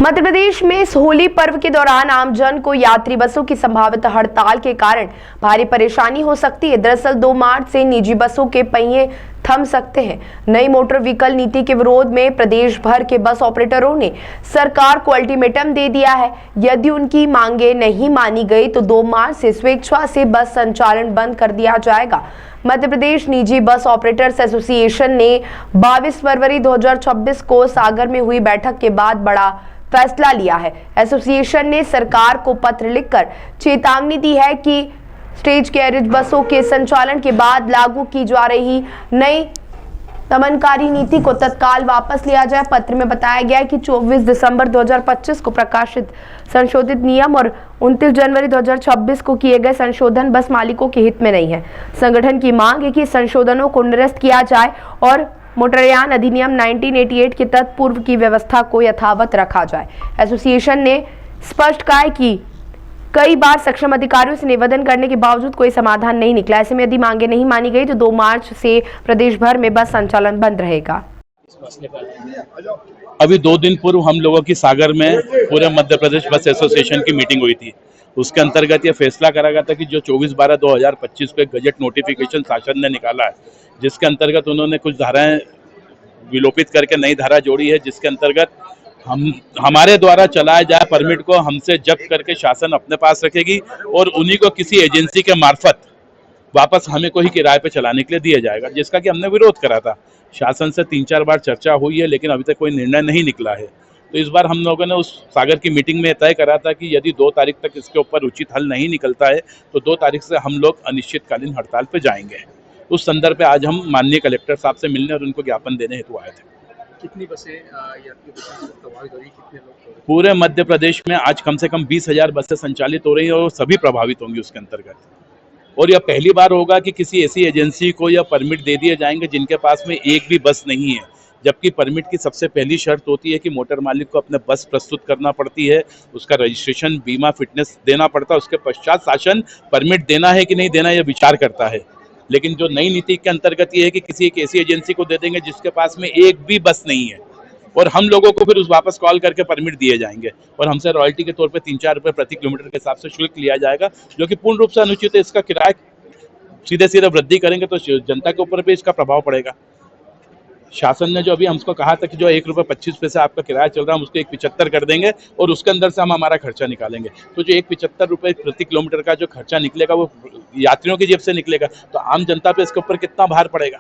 मध्य प्रदेश में इस होली पर्व के दौरान आमजन को यात्री बसों की संभावित हड़ताल के कारण भारी परेशानी हो सकती है। दरअसल 2 मार्च से निजी बसों के पहिए थम सकते हैं। नई मोटर व्हीकल नीति के विरोध में प्रदेश भर के बस ऑपरेटरों ने सरकार को अल्टीमेटम दे दिया है। यदि उनकी मांगे नहीं मानी गई तो 2 मार्च से स्वेच्छा से बस संचालन बंद कर दिया जाएगा। मध्य प्रदेश निजी बस ऑपरेटर्स एसोसिएशन ने 22 फरवरी 2026 को सागर में हुई बैठक के बाद बड़ा फैसला लिया है। एसोसिएशन ने सरकार को पत्र लिखकर चेतावनी दी है कि स्टेज कैरिज बसों के संचालन के बाद लागू की जा रही नई दमनकारी नीति को तत्काल वापस लिया जाए। पत्र में बताया गया है कि 24 दिसंबर 2025 को प्रकाशित संशोधित नियम और 29 जनवरी 2026 को किए गए संशोधन बस मालिकों के हित में नहीं है। संगठन की मांग है कि संशोधनों को निरस्त किया जाए और मोटरयान अधिनियम 1988 के तत्पूर्व की व्यवस्था को यथावत रखा जाए। एसोसिएशन ने स्पष्ट कहा है कि कई बार सक्षम अधिकारियों से निवेदन करने के बावजूद कोई समाधान नहीं निकला। ऐसे में यदि मांगे नहीं मानी गई तो 2 मार्च से प्रदेश भर में बस संचालन बंद रहेगा। अभी 2 दिन पूर्व हम लोगों की सागर में पूरे मध्य प्रदेश बस एसोसिएशन की मीटिंग हुई थी। उसके अंतर्गत ये फैसला करा गया था कि जो 24/12/2025 को एक गजट नोटिफिकेशन शासन ने निकाला है, जिसके अंतर्गत उन्होंने कुछ धाराएं विलोपित करके नई धारा जोड़ी है, जिसके अंतर्गत हमारे द्वारा चलाए जाए परमिट को हमसे जब्त करके शासन अपने पास रखेगी और उन्हीं को किसी एजेंसी के मार्फत वापस हमें को ही किराए पे चलाने के लिए दिया जाएगा, जिसका कि हमने विरोध करा था। शासन से 3-4 बार चर्चा हुई है, लेकिन अभी तक कोई निर्णय नहीं निकला है। तो इस बार हम लोगों ने उस सागर की मीटिंग में तय करा था कि यदि 2 तारीख तक इसके ऊपर उचित हल नहीं निकलता है तो 2 तारीख से हम लोग अनिश्चितकालीन हड़ताल पे जाएंगे। उस संदर्भ पे आज हम माननीय कलेक्टर साहब से मिलने और उनको ज्ञापन देने हेतु आए थे। कितनी बसें प्रभावित हो रही, कितने लोग? पूरे मध्य प्रदेश में आज कम से कम 20,000 बसें संचालित हो रही है और सभी प्रभावित होंगी उसके अंतर्गत। और यह पहली बार होगा कि किसी ऐसी एजेंसी को यह परमिट दे दिए जाएंगे जिनके पास में एक भी बस नहीं है, जबकि परमिट की सबसे पहली शर्त होती है कि मोटर मालिक को अपने बस प्रस्तुत करना पड़ती है, उसका रजिस्ट्रेशन, बीमा, फिटनेस देना पड़ता है। उसके पश्चात शासन परमिट देना है कि नहीं देना यह विचार करता है। लेकिन जो नई नीति के अंतर्गत ये है कि किसी एक ऐसी एजेंसी को दे देंगे जिसके पास में एक भी बस नहीं है और हम लोगों को फिर उस वापस कॉल करके परमिट दिए जाएंगे और हमसे रॉयल्टी के तौर पे 3-4 रुपये प्रति किलोमीटर के हिसाब से शुल्क लिया जाएगा, जो कि पूर्ण रूप से अनुचित है। इसका किराया सीधे वृद्धि करेंगे तो जनता के ऊपर भी इसका प्रभाव पड़ेगा। शासन ने जो अभी हमको कहा था कि जो 1 रुपये 25 पैसे आपका किराया चल रहा है हम उसको 1.75 कर देंगे और उसके अंदर से हम हमारा खर्चा निकालेंगे। तो जो 1.75 रुपये प्रति किलोमीटर का जो खर्चा निकलेगा वो यात्रियों की जेब से निकलेगा, तो आम जनता पे इसके ऊपर कितना भार पड़ेगा।